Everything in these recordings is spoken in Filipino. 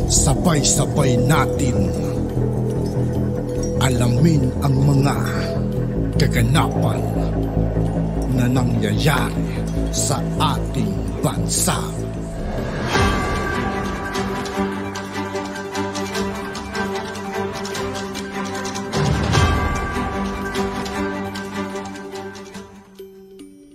Sabay-sabay natin alamin ang mga kaganapan na nangyayari sa ating bansa.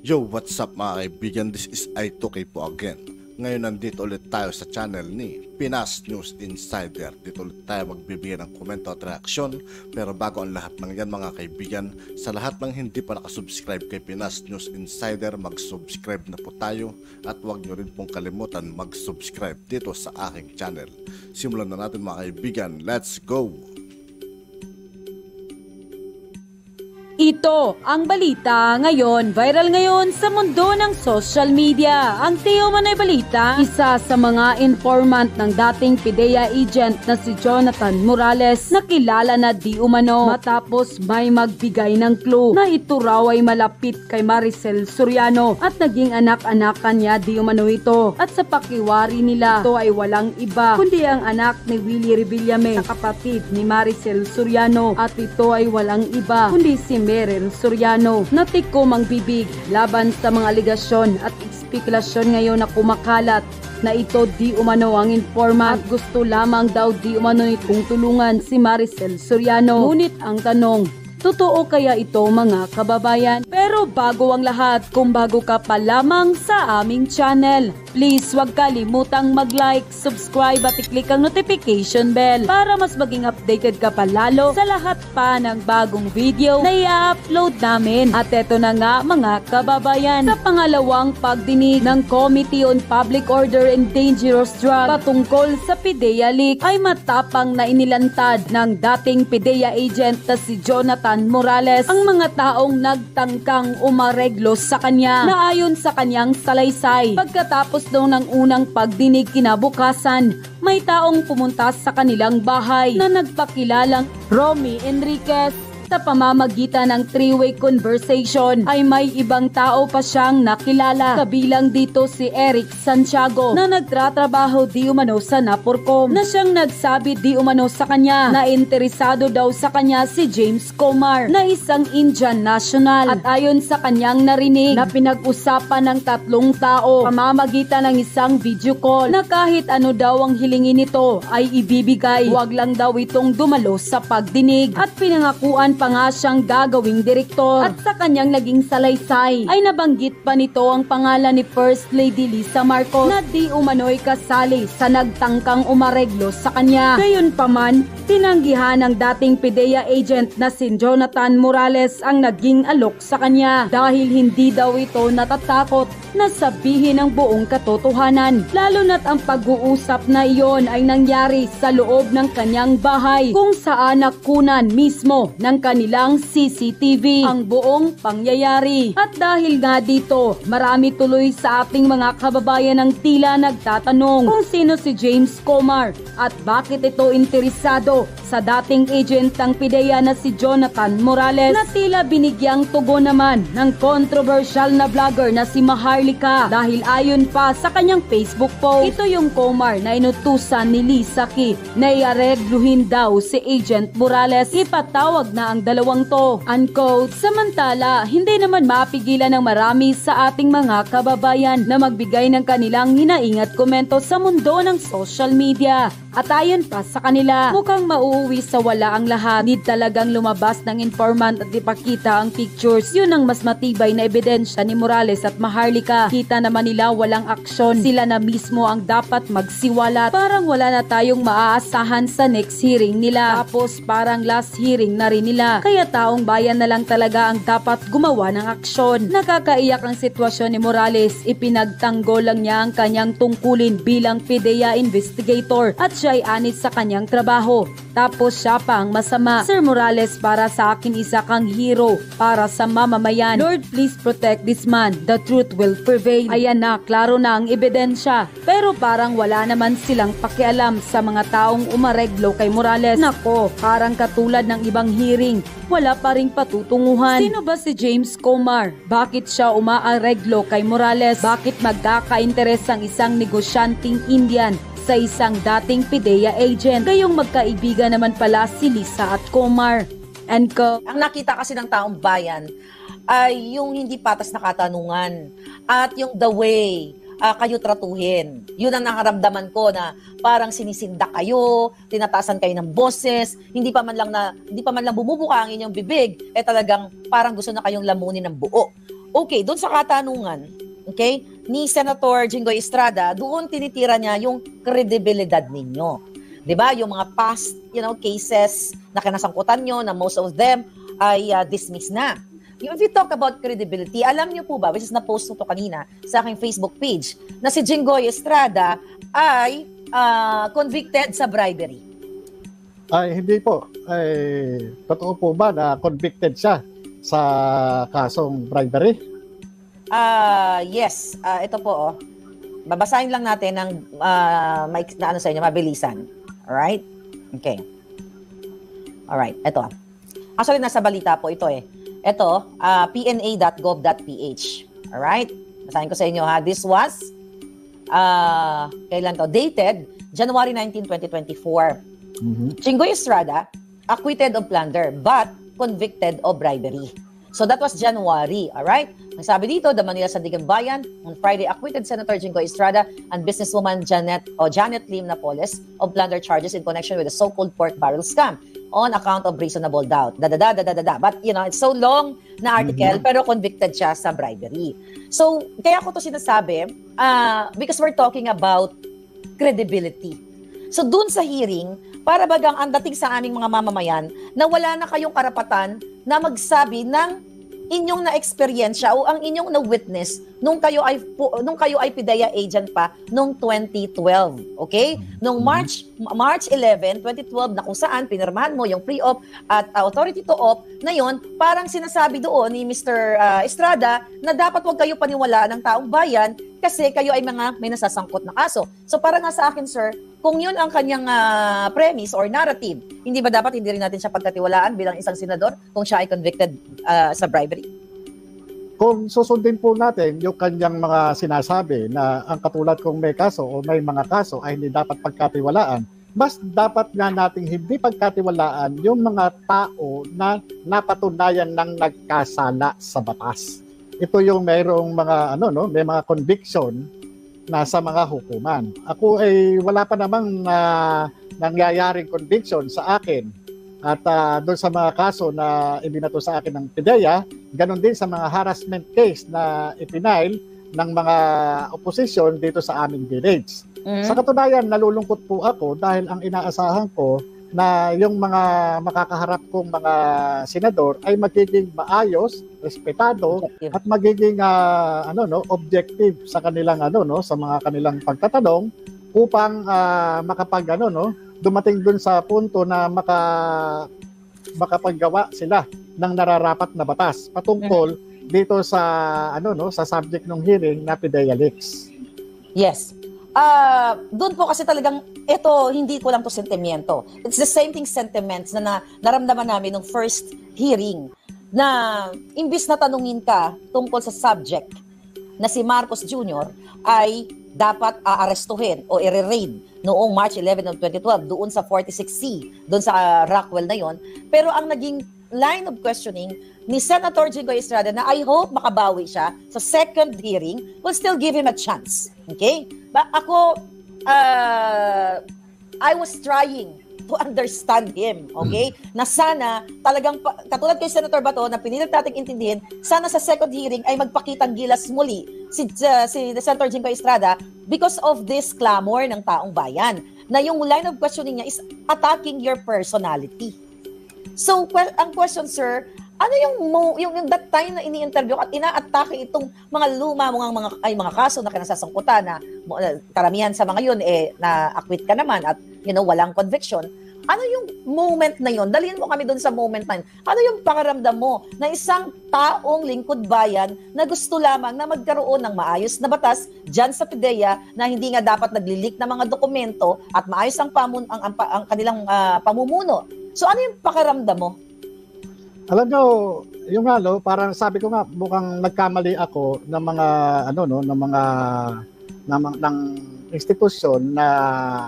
Yo, what's up mga kaibigan? This is I2K po again. Ngayon nandito ulit tayo sa channel ni Pinas News Insider. Dito ulit tayo magbibigay ng komento at reaksyon. Pero bago ang lahat ng yan mga kaibigan, sa lahat ng hindi pa nakasubscribe kay Pinas News Insider, mag-subscribe na po tayo. At huwag nyo rin pong kalimutan mag-subscribe dito sa aking channel. Simulan na natin mga kaibigan. Let's go! Ito ang balita ngayon, viral ngayon sa mundo ng social media. Ang Tio Manoy Balita, isa sa mga informant ng dating PIDEA agent na si Jonathan Morales, nakilala na di umano matapos may magbigay ng clue na ito raw ay malapit kay Maricel Soriano at naging anak-anakan niya di umano ito. At sa pakiwari nila, ito ay walang iba kundi ang anak ni Willie Revillame na kapatid ni Maricel Soriano, at ito ay walang iba kundi si Meryl Soriano. Natikom ang bibig laban sa mga aligasyon at espekulasyon ngayon na kumakalat na ito di umano ang informant at gusto lamang daw di umano itong tulungan si Maricel Soriano. Ngunit ang tanong, totoo kaya ito mga kababayan? Pero bago ang lahat, kung bago ka pa lamang sa aming channel, please huwag kalimutang mag-like, subscribe at i-click ang notification bell para mas maging updated ka pa lalo sa lahat pa ng bagong video na i-upload namin. At eto na nga mga kababayan, sa pangalawang pagdinig ng Committee on Public Order and Dangerous Drugs patungkol sa PIDEA leak ay matapang na inilantad ng dating PIDEA agent na si Jonathan Morales ang mga taong nagtangkang umareglo sa kanya na ayon sa kanyang salaysay. Pagkatapos daw ng unang pagdinig kinabukasan, may taong pumunta sa kanilang bahay na nagpakilalang Romy Enriquez. Sa pamamagitan ng three-way conversation ay may ibang tao pa siyang nakilala. Kabilang dito si Eric Santiago na nagtratrabaho di umano sa Napurcom, na siyang nagsabi di umano sa kanya na interesado daw sa kanya si James Comar na isang Indian national. At ayon sa kanyang narinig na pinag-usapan ng tatlong tao pamamagitan ng isang video call na kahit ano daw ang hilingin nito ay ibibigay, wag lang daw itong dumalo sa pagdinig. At pinangakuan pa nga siyang gagawing direktor. At sa kanyang naging salaysay ay nabanggit pa nito ang pangalan ni First Lady Lisa Marcos na di umano'y kasali sa nagtangkang umareglo sa kanya. Gayunpaman, tinanggihan ng dating PIDEA agent na si Jonathan Morales ang naging alok sa kanya dahil hindi daw ito natatakot na sabihin ang buong katotohanan, lalo na't ang pag-uusap na iyon ay nangyari sa loob ng kanyang bahay kung saan nakunan mismo ng kanilang CCTV ang buong pangyayari. At dahil nga dito, marami tuloy sa ating mga kababayan ang tila nagtatanong kung sino si James Comar at bakit ito interesado sa dating agent ng PIDEA na si Jonathan Morales, na tila binigyang tugon naman ng controversial na vlogger na si Maharlika dahil ayon pa sa kanyang Facebook post, ito yung Comar na inutusan ni Lisa Ki na iaregluhin daw si Agent Morales. Ipatawag na ang dalawang to, unquote. Samantala, hindi naman mapigilan ng marami sa ating mga kababayan na magbigay ng kanilang hinaing at komento sa mundo ng social media. At ayon pa sa kanila, mukhang mauuwi sa wala ang lahat. Need talagang lumabas ng informant at ipakita ang pictures. Yun ang mas matibay na ebidensya ni Morales at Maharlika. Kita naman nila walang aksyon. Sila na mismo ang dapat magsiwalat. Parang wala na tayong maaasahan sa next hearing nila. Tapos parang last hearing na rin nila. Kaya taong bayan na lang talaga ang dapat gumawa ng aksyon. Nakakaiyak ang sitwasyon ni Morales. Ipinagtanggol lang niya ang kanyang tungkulin bilang PIDEA investigator at siya ay anit sa kanyang trabaho. Tapos siya pa ang masama. Sir Morales, para sa akin isa kang hero para sa mamamayan. Lord, please protect this man. The truth will prevail. Ayan na, klaro na ang ebidensya. Pero parang wala naman silang pakialam sa mga taong umareglo kay Morales. Nako, parang katulad ng ibang hearing, wala pa ring patutunguhan. Sino ba si James Comar? Bakit siya umaareglo kay Morales? Bakit magkaka-interes ang isang negosyanteng Indian sa isang dating PIDEA agent. Gayong magkaibigan naman pala si Lisa at Comar. And ang nakita kasi ng taong bayan ay yung hindi patas na katanungan at yung the way kayo tratuhin. Yun ang nakaramdaman ko na parang sinisindak kayo, tinatasan kayo ng boses, hindi pa man lang bumubuka ang inyong bibig, talagang parang gusto na kayong lamunin ng buo. Okay, doon sa katanungan, okay, ni Senator Jinggoy Estrada, doon tinitira niya yung kredibilidad ninyo. 'Di ba? Yung mga past, cases na kinasangkutan nyo na most of them ay dismissed na. If you talk about credibility, alam niyo po ba, which is na-post ko to kanina sa aking Facebook page, na si Jinggoy Estrada ay convicted sa bribery? Ay, hindi po. Ay, totoo po ba na convicted siya sa kasong bribery? Yes. Ito po, babasahin lang natin ng sa inyo, mabilisan. Alright? Okay. Alright, ito. Actually, nasa balita po ito Ito, pna.gov.ph. Alright? Basahin ko sa inyo ha. This was, kailan to? Dated January 19, 2024. Jinggoy Estrada, acquitted of plunder but convicted of bribery. So that was January, alright? Ang sabi dito, the Manila Sandigan Bayan, on Friday, acquitted Senator Jinggoy Estrada and businesswoman Janet Lim Napoles of plunder charges in connection with the so-called pork barrel scam on account of reasonable doubt. But, it's so long na article, pero convicted siya sa bribery. So, kaya ko to sinasabi, because we're talking about credibility. So, dun sa hearing, para bagang ang dating sa aming mga mamamayan na wala na kayong karapatan na magsabi ng inyong na-experiensya o ang inyong na-witness nung kayo ay PIDEA agent pa nung 2012. Okay? Nung March 11, 2012 na kung saan pinirmahan mo yung pre-op at authority to op na yon, parang sinasabi doon ni Mr. Estrada na dapat wag kayo paniwala ng taong bayan kasi kayo ay may nasasangkot na kaso. So para nga sa akin, sir, kung yun ang kanyang premise or narrative, hindi ba dapat hindi rin natin siya pagkatiwalaan bilang isang senador kung siya ay convicted sa bribery? Kung susundin po natin yung kanyang mga sinasabi na ang katulad kung may kaso o may mga kaso ay hindi dapat pagkatiwalaan, mas dapat nga nating hindi pagkatiwalaan yung mga tao na napatunayan ng nagkasala sa batas. Ito yung mayroong mga may mga conviction na sa mga hukuman. Ako ay wala pa namang nangyayaring conviction sa akin. At doon sa mga kaso na ibinato sa akin ng PIDEA, ganon din sa mga harassment case na ipinail ng mga opposition dito sa aming village. Sa katunayan, nalulungkot po ako dahil ang inaasahan ko na yung mga makakaharap kong mga senador ay magiging maayos, respetado at magiging objective sa kanilang sa mga kanilang pagtatanong upang dumating dun sa punto na makapaggawa sila ng nararapat na batas patungkol dito sa sa subject ng hearing na PIDEA leaks. Yes. Doon po kasi talagang ito, hindi ko lang to sentimiento. It's the same thing sentiments na naramdaman namin nung first hearing na imbis na tanungin ka tungkol sa subject na si Marcos Jr. ay dapat aarestuhin o i-raid noong March 11 of 2012 doon sa 46C, doon sa Rockwell na yon. Pero ang naging line of questioning ni Senator Jinggoy Estrada na I hope makabawi siya sa second hearing will still give him a chance. Okay? Ako, I was trying to understand him, okay? Na sana, talagang, katulad kay Senator Bato, na pinilit nating intindihin, sana sa second hearing ay magpakitang gilas muli si Senator Jinggoy Estrada because of this clamor ng taong bayan, na yung line of questioning niya is attacking your personality. So, ang question, sir, ano yung that time na ini-interview at ina-atake itong mga mga kaso na kinasasangkutan na karamihan sa mga yun na-acquit ka naman at walang conviction. Ano yung moment na yun? Dalhin mo kami doon sa moment na yun. Ano yung pakaramdam mo na isang taong lingkod bayan na gusto lamang na magkaroon ng maayos na batas dyan sa PIDEA na hindi nga dapat naglilik ng mga dokumento at maayos ang kanilang pamumuno. So ano yung pakaramdam mo? Alam nyo, yung parang sabi ko nga, mukhang nagkamali ako ng mga, ng institusyon na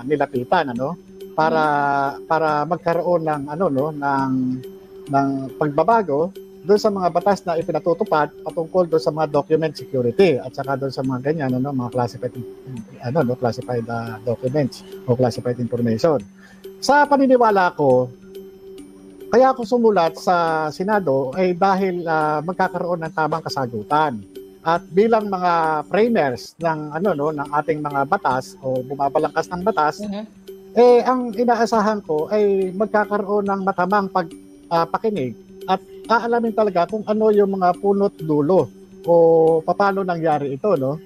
nilapitan, ano, para magkaroon ng ng pagbabago doon sa mga batas na ipinatutupad patungkol doon sa mga document security at saka doon sa mga ganyan, mga classified classified documents o classified information. Sa paniniwala ko, kaya ako sumulat sa Senado ay dahil magkakaroon ng tamang kasagutan. At bilang mga framers ng ng ating mga batas o bumabalangkas ng batas, ang inaasahan ko ay magkakaroon ng matamang pakinig at aalamin talaga kung ano yung mga punot dulo o paano nangyari ito, no?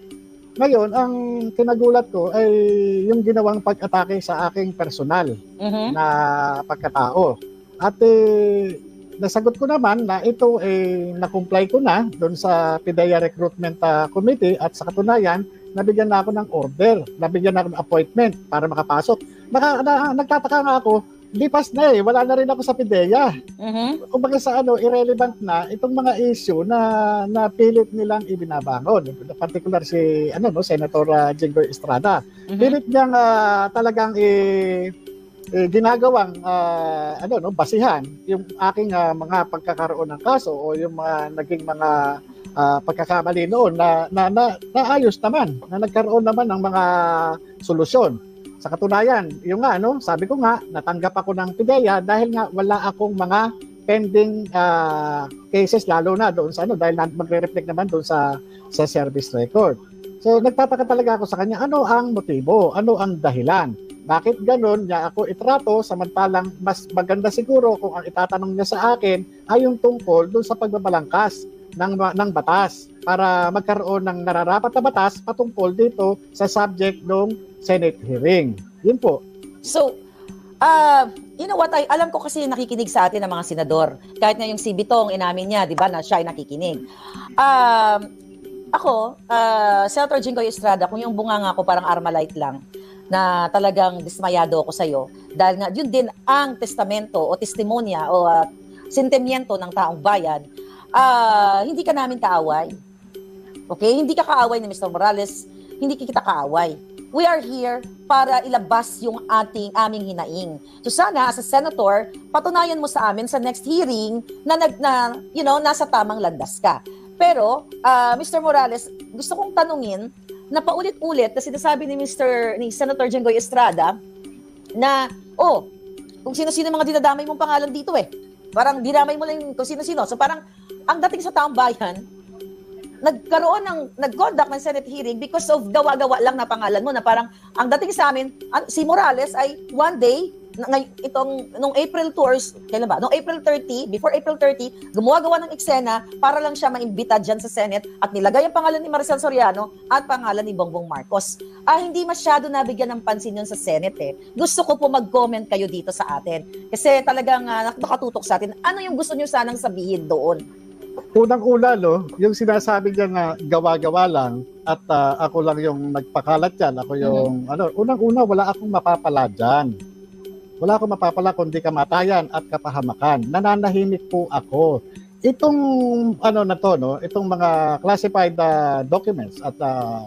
Ngayon, ang kinagulat ko ay yung ginawang pag-atake sa aking personal na pagkatao. At nasagot ko naman na ito na-comply ko na doon sa PIDEA Recruitment Committee at sa katunayan, nabigyan na ako ng order, nabigyan na ako ng appointment para makapasok. Nagtataka nga ako, lipas na wala na rin ako sa PIDEA. Kumbaga sa irrelevant na itong mga issue na pilit nilang ibinabangon. Particular si Senator Jinggoy Estrada. Pilit niyang talagang ginagawang basihan yung aking mga pagkakaroon ng kaso o yung naging mga pagkakamali noon na naayos naman, na nagkaroon naman ng mga solusyon. Sa katunayan, yung sabi ko nga, natanggap ako ng PIDEA dahil nga wala akong mga pending cases, lalo na doon sa dahil magre-reflect naman doon sa service record. So nagtataka talaga ako sa kanya, ano ang motibo? Ano ang dahilan? Bakit ganun niya ako itrato samantalang mas maganda siguro kung ang itatanong niya sa akin ay yung tungkol doon sa pagbabalangkas ng batas para magkaroon ng nararapat na batas patungkol dito sa subject ng Senate hearing. Yun po. So, you know what, alam ko kasi nakikinig sa atin ng mga senador. Kahit na yung si Bitong, inamin niya, di ba, na siya ay nakikinig. Ako, Senator Jinggoy Estrada, kung yung bunganga ko parang Armalite lang, na talagang dismayado ako sa'yo, dahil nga yun din ang testamento o testimonya o sentimiento ng taong bayan, hindi ka namin kaaway. Okay? Hindi ka kaaway ni Mr. Morales, hindi kita kaaway. We are here para ilabas yung aming hinaing. So sana, as a senator, patunayan mo sa amin sa next hearing na nasa tamang landas ka. Pero, Mr. Morales, gusto kong tanungin na paulit-ulit na sinasabi ni Senator Jinggoy Estrada na, kung sino-sino mga dinadamay mong pangalan dito Parang dinamay mo lang kung sino-sino. So parang, ang dating sa taong bayan, nag-conduct ng Senate hearing because of gawa-gawa lang na pangalan mo na parang ang dating sa amin, si Morales ay one day, nung April tours, kailan ba? Nung April 30, before April 30, gumawa-gawa ng eksena para lang siya maimbita dyan sa Senate at nilagay ang pangalan ni Maricel Soriano at pangalan ni Bongbong Marcos. Hindi masyado nabigyan ng pansin yun sa Senate Gusto ko po mag-comment kayo dito sa atin. Kasi talagang nakatutok sa atin. Ano yung gusto nyo sanang sabihin doon? Unang-una, yung sinasabi niya nga gawa-gawa lang at ako lang yung nagpakalat yan. Ako yung, unang-una, wala akong mapapala dyan. Wala akong mapapala kundi kamatayan at kapahamakan. Nananahimik po ako. Itong, itong mga classified documents at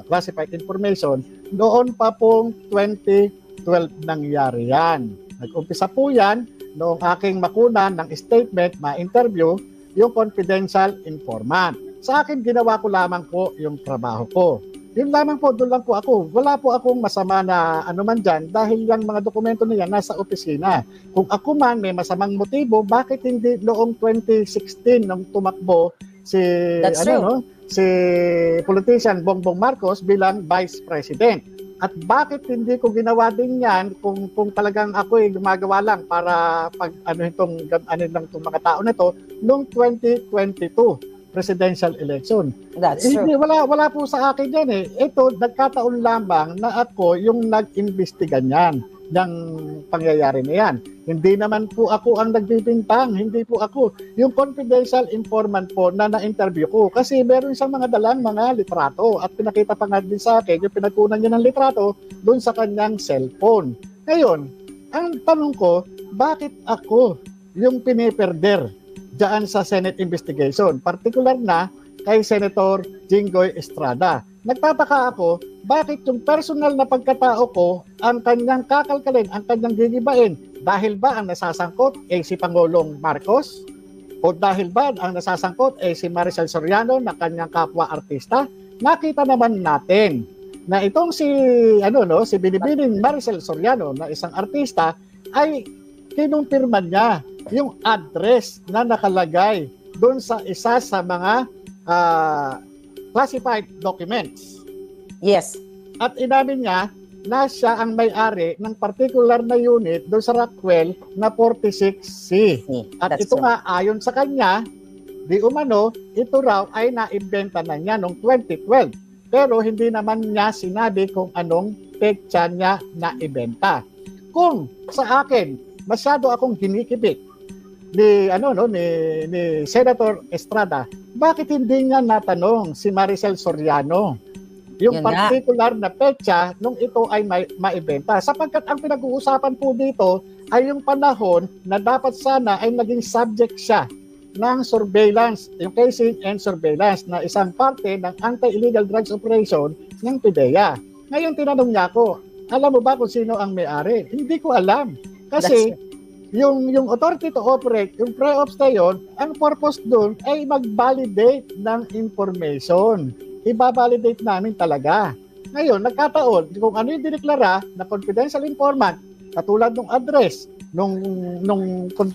classified information, noon pa pong 2012 nangyari yan. Nag-umpisa po yan noong aking makunan ng statement, ma-interview, yung confidential informant. Sa akin, ginawa ko lamang po yung trabaho ko. Yun lamang po, doon lang po ako. Wala po akong masama na man dyan dahil yung mga dokumento na yan nasa opisina. Kung ako man may masamang motibo, bakit hindi noong 2016 nang tumakbo si si politician Bongbong Marcos bilang Vice President? At bakit hindi ko ginawa din yan kung talagang ako gumagawa lang para itong mga tao na ito noong 2022 presidential election. That's true. Wala po sa akin yan Ito, nagkataon lamang na ako yung nag-imbestiga niyan ng pangyayari na yan. Hindi naman po ako ang nagbibintang, hindi po ako. Yung confidential informant po na na-interview ko kasi meron siyang mga dalang mga litrato at pinakita pa nga din sa akin yung pinagkunan niya ng litrato doon sa kanyang cellphone. Ngayon, ang tanong ko, bakit ako yung piniperder dyan sa Senate investigation? Particular na kay Senator Jinggoy Estrada. Nagtataka ako bakit yung personal na pagkatao ko ang kanyang kakalkalin, ang kanyang gigibain? Dahil ba ang nasasangkot ay si Pangulong Marcos? O dahil ba ang nasasangkot ay si Maricel Soriano na kanyang kapwa-artista? Nakita naman natin na itong si Binibining Maricel Soriano na isang artista ay kinumpirman niya yung address na nakalagay doon sa isa sa mga classified documents. Yes. At inamin niya na siya ang may-ari ng particular na unit doon sa Rockwell na 46C. At ito nga, ayon sa kanya, di umano, ito raw ay naimbenta na niya noong 2012. Pero hindi naman niya sinabi kung anong petsa niya naibenta. Kung sa akin, masyado akong kinikibit ni Senator Estrada, bakit hindi niya natanong si Maricel Soriano yung particular na petsa nung ito ay maibenta? Sapagkat ang pinag-uusapan po dito ay yung panahon na dapat sana ay naging subject siya ng surveillance, yung casing and surveillance na isang parte ng anti-illegal drugs operation ng PIDEA. Ngayon tinanong niya ako, alam mo ba kung sino ang may-ari? Hindi ko alam. Kasi yung authority to operate, yung pre-ops na yun, ang purpose doon ay mag-validate ng information. Iba-validate namin talaga. Ngayon, nagkataon, kung ano yung dineklara na confidential informant, katulad ng address, nung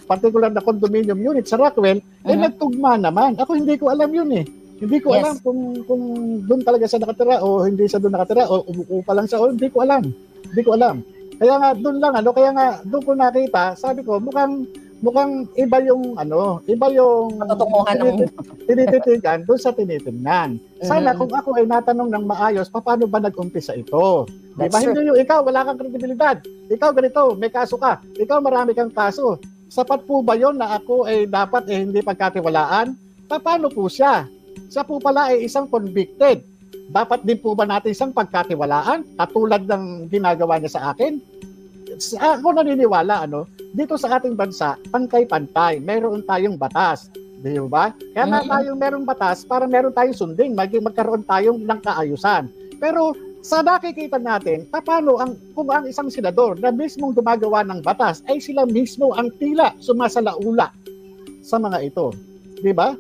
particular na condominium unit sa Rockwell, ay nagtugma naman. Ako hindi ko alam yun eh. Hindi ko alam kung doon talaga siya nakatira o hindi siya doon nakatira o umupo pa lang siya o hindi ko alam. Hindi ko alam. Kaya nga doon lang kaya nga doon ko nakita, sabi ko mukhang iba yung patutunguhan ng tinititigan doon sa tinitingnan. Sana kung ako ay natanong ng maayos, paano ba nag-umpisa ito? Diba? Hindi yung ikaw, wala kang kredibilidad. Ikaw ganito, may kaso ka. Ikaw marami kang kaso. Sapat po ba yon na ako ay dapat hindi pagkatiwalaan? Paano po siya? Siya po pala ay isang convicted. Dapat din po ba natin isang pagkatiwalaan? Katulad ng ginagawa niya sa akin? Ako naniniwala, dito sa ating bansa, pantay-pantay. Meron tayong batas. Di ba? Kaya nga tayong merong batas para meron tayong sundin. Magkaroon tayong ng kaayusan. Pero sa nakikita natin, paano kung ang isang senador na mismong gumagawa ng batas ay sila mismo ang tila sumasalaula sa mga ito. Di ba?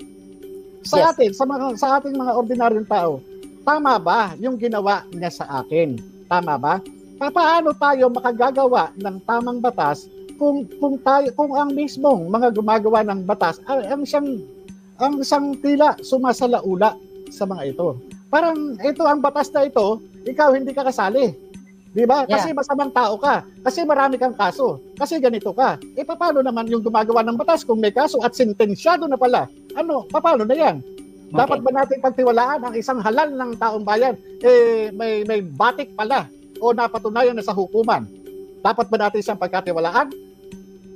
Sa atin, sa ating mga ordinaryong tao, tama ba yung ginawa niya sa akin? Tama ba? Paano tayo makagagawa ng tamang batas kung ang mismong mga gumagawa ng batas ang siyang tila sumasalaula sa mga ito? Parang ito ang batas na ito, ikaw hindi ka kasali. Di ba? Kasi masamang tao ka. Kasi marami kang kaso. Kasi ganito ka. Paano naman yung gumagawa ng batas kung may kaso at sentensyado na pala? Paano na yan? Okay. Dapat ba natin pagtiwalaan ang isang halal ng taong bayan? May batik pala o napatunayan na sa hukuman. Dapat ba natin siyang pagkatiwalaan?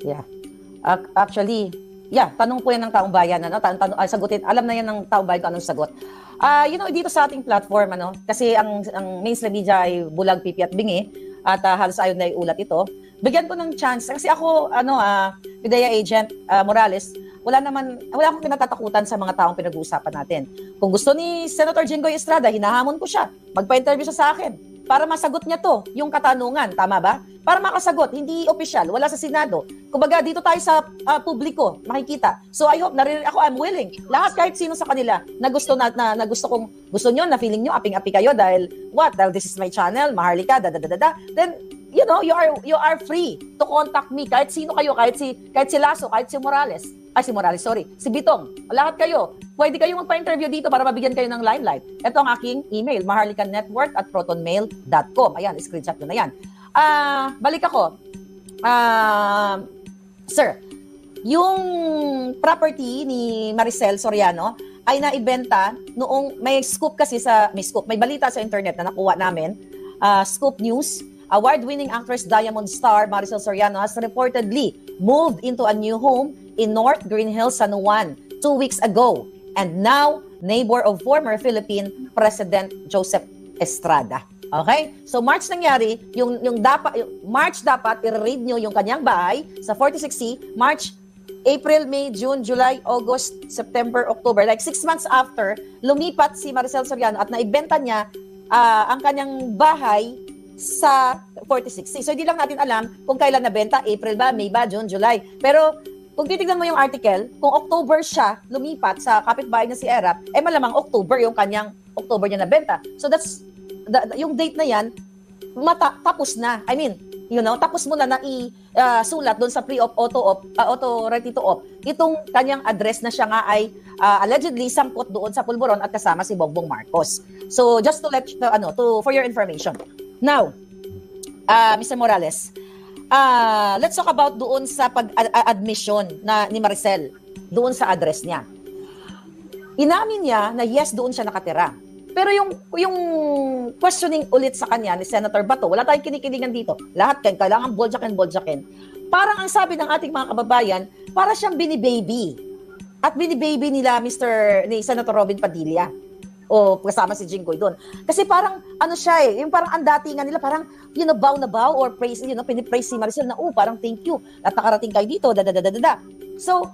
Yeah. Actually, tanong po yan ng taong bayan. Sagutin. Alam na yan ng taong bayan kung anong sagot. Dito sa ating platform, kasi ang mainstream media ay bulag, pipi at bingi at halos ayaw na iulat ito. Bigyan ko ng chance. Kasi ako, PIDEA agent Morales, wala akong kinatatakutan sa mga taong pinag-uusapan natin. Kung gusto ni Senator Jinggoy Estrada, hinahamon ko siya. Magpa-interview siya sa akin para masagot niya to, yung katanungan. Tama ba? Para makasagot, hindi opisyal, wala sa Senado. Kumbaga, dito tayo sa publiko, makikita. So I hope, I'm willing. Lahat kahit sino sa kanila na gusto nyo, na feeling nyo, aping-api kayo dahil this is my channel, Maharlika, then, you are free to contact me. Kahit sino kayo, kahit si Lasso, kahit si Morales. Si Bitong. Lahat kayo. Pwede kayong magpa-interview dito para mabigyan kayo ng limelight. Ito ang aking email, maharlikanetwork@protonmail.com. Ayan, screenshot nyo na yan. Balik ako. Sir, yung property ni Maricel Soriano ay naibenta noong may balita sa internet na nakuha namin. Scoop News, award-winning actress Diamond Star Maricel Soriano has reportedly moved into a new home in North Green Hills, San Juan 2 weeks ago. And now, neighbor of former Philippine President Joseph Estrada. Okay? So March nangyari, March dapat i-raid nyo yung kanyang bahay sa 46C, March, April, May, June, July, August, September, October. Like 6 months after, lumipat si Maricel Soriano at naibenta niya ang kanyang bahay sa 46C. So, hindi lang natin alam kung kailan nabenta, April ba, May ba, June, July. Pero, kung titignan mo yung article, kung October siya lumipat sa kapitbahay na si Erap, malamang October October niya nabenta. So, that's, yung date na yan, tapos na. I mean, tapos mo na sulat doon sa pre-op, auto ready to op, itong kanyang address na siya nga ay allegedly sangkot doon sa Pulburon at kasama si Bongbong Marcos. So, just to let for your information. Now, Mr. Morales, let's talk about doon sa pag-admission ni Maricel doon sa address niya. Inamin niya na yes, doon siya nakatira. Pero yung questioning ulit sa kanya ni Senator Bato, wala tayong kinikilingan dito. Lahat kailangan boljakin. Parang ang sabi ng ating mga kababayan, para siyang bini-baby. At bini-baby ni Senator Robin Padilla. O kasama si Jinggoy doon. Kasi parang siya yung parang ang datingan nila, parang bow na bow or praise, pinipraise si Maricel na parang thank you at nakarating kayo dito, So,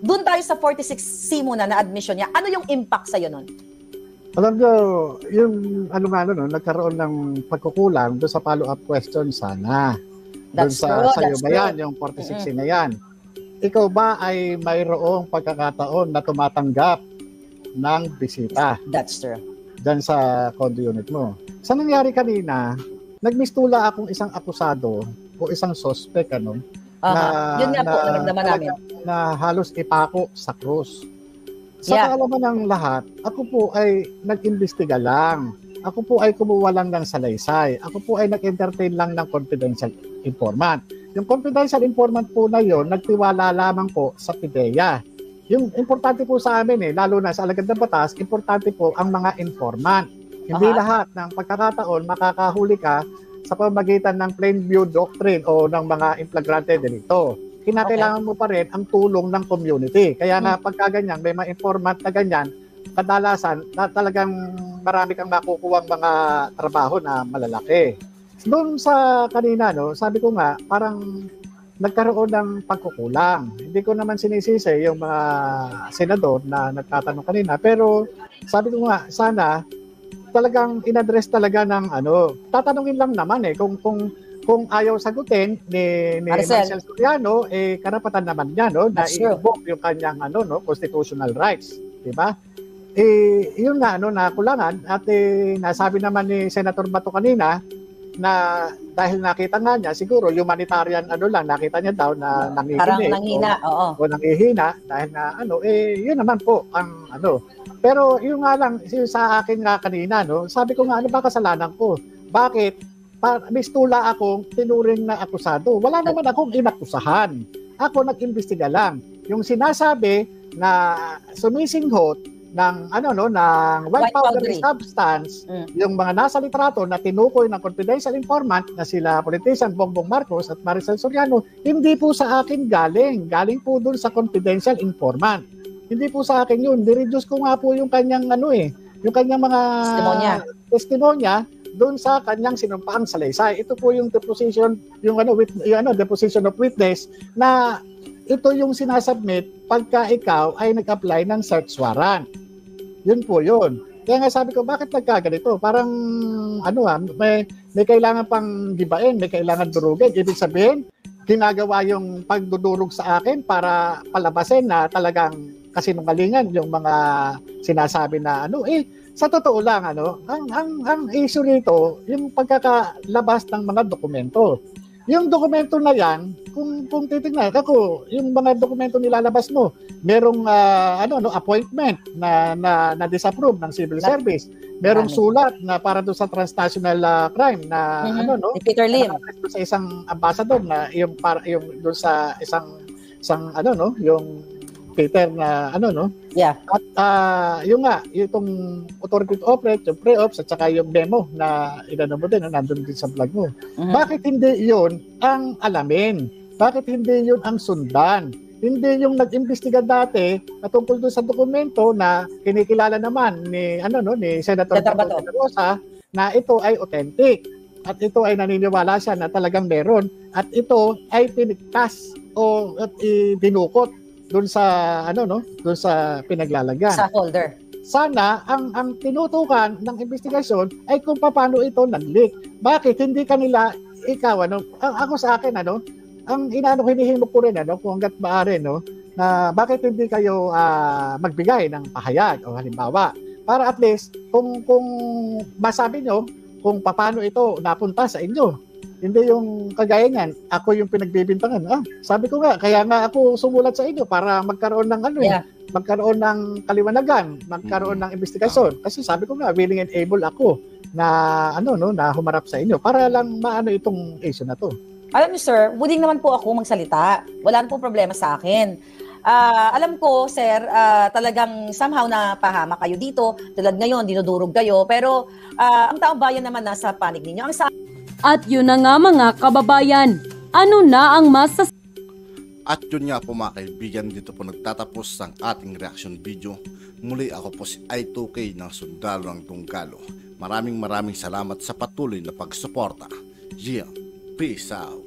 doon tayo sa 46C muna na admission niya. Ano yung impact sa'yo nun? Alam nyo, yung nagkaroon ng pagkukulang doon sa follow-up question sana. Doon sa sa'yo ba yan, yung 46C na yan. Ikaw ba ay mayroong pagkakataon na tumatanggap ng bisita? That's true. Diyan sa condo unit mo. Sa nangyari kanina, nagmistula akong isang akusado o isang suspect yun nga po, naramdaman namin. Na halos ipako sa krus. Sa kaalaman ng lahat, ako po ay nag-imbestiga lang. Ako po ay kumuha lang ng salaysay. Ako po ay nag-entertain lang ng confidential informant. Yung confidential informant po na yon, nagtiwala lamang po sa PIDEA. Yung importante po sa amin lalo na sa alagad ng batas, importante po ang mga informant. Hindi lahat ng pagkakataon makakahuli ka sa pamamagitan ng plain view doctrine o ng mga inflagrante delito. Kinakailangan mo pa rin ang tulong ng community. Kaya nga pagkaganyan, may mga informant na ganyan, kadalasan na talagang marami kang makukuha mga trabaho na malalaki. Doon sa kanina, sabi ko nga, parang nagkaroon ng pagkukulang. Hindi ko naman sinisisi yung mga senador na nagtatanong kanina, pero sabi ko nga, sana talagang in-address talaga ng tatanungin lang naman kung ayaw sagutin ni Maricel Soriano, karapatan naman niya na i-invoke yung kanyang constitutional rights, di ba? Yun nga nakulangan at nasabi naman ni Senator Bato kanina na dahil nakita nga niya, siguro humanitarian nakita niya daw na nangihinig. Parang nanghina, o nanghihina dahil na yun naman po ang Pero yung nga lang, sa akin nga kanina, sabi ko nga, ba kasalanan ko? Bakit? Mistula akong tinuring na akusado. Wala naman akong inakusahan. Ako nag-imbestiga lang. Yung sinasabi na sumisinghot ng white powdery substance, yung mga nasa litrato na tinukoy ng confidential informant na sila politician Bongbong Marcos at Maricel Soriano, hindi po sa akin galing po dun sa confidential informant. Hindi po sa akin yun. Direduce ko nga po yung kanyang yung kanyang mga testimonya doon sa kanyang sinumpaang salaysay. Ito po yung deposition, deposition of witness na ito yung sinasubmit pagka ikaw ay nag-apply ng search warrant. Yun po yun. Kaya nga sabi ko, bakit nagkaganito? Parang, may kailangan pang gibain, may kailangan durugin. Ibig sabihin, ginagawa yung pagdudurog sa akin para palabasin na talagang kasinungalingan yung mga sinasabi na sa totoo lang, ang issue nito, yung pagkakalabas ng mga dokumento. Yung dokumento na yan, kung titignan ako, yung mga dokumento nilalabas mo, merong appointment na disapprove ng civil service. Merong sulat na para doon sa transnational crime na ni Peter Lim sa isang ambassador na yung doon sa isang yung Peter na Yeah. At yung nga, itong authority to operate, yung pre-ops at saka yung memo na mo din, nandun din sa vlog mo. Bakit hindi yun ang alamin? Bakit hindi yun ang sundan? Hindi yung nag-imbestiga dati tungkol doon sa dokumento na kinikilala naman ni Senator Bato de la Rosa na ito ay authentic at ito ay naniniwala siya na talagang meron at ito ay pinigtas o dinukot doon sa doon sa pinaglalagyan. Sa folder. sana ang tinutukan ng investigasyon ay kung paano ito nag-leak. Bakit hindi kanila ikaw ako sa akin ang hinihimok ko rin kung hangga't maaari na bakit hindi kayo magbigay ng pahayag o halimbawa para at least kung masabi nyo kung paano ito napunta sa inyo. Hindi yung kagaya niyan, ako yung pinagbibintangan. Sabi ko nga, kaya nga ako sumulat sa inyo para magkaroon ng magkaroon ng kaliwanagan, magkaroon ng investigasyon. Kasi sabi ko nga, willing and able ako na na humarap sa inyo para lang maano itong issue na to. Alam niyo sir, willing naman po ako magsalita. Wala na po problema sa akin. Alam ko, sir, talagang somehow napahama kayo dito. Tulad ngayon, dinudurog kayo. Pero ang taong bayan naman nasa panig ninyo. At yun na nga mga kababayan, ano na ang At yun nga po mga kaibigan, dito po nagtatapos ang ating reaction video. Muli ako po si I2K ng Sundalo ng Tunggalo. Maraming salamat sa patuloy na pagsuporta. Yeah, peace out.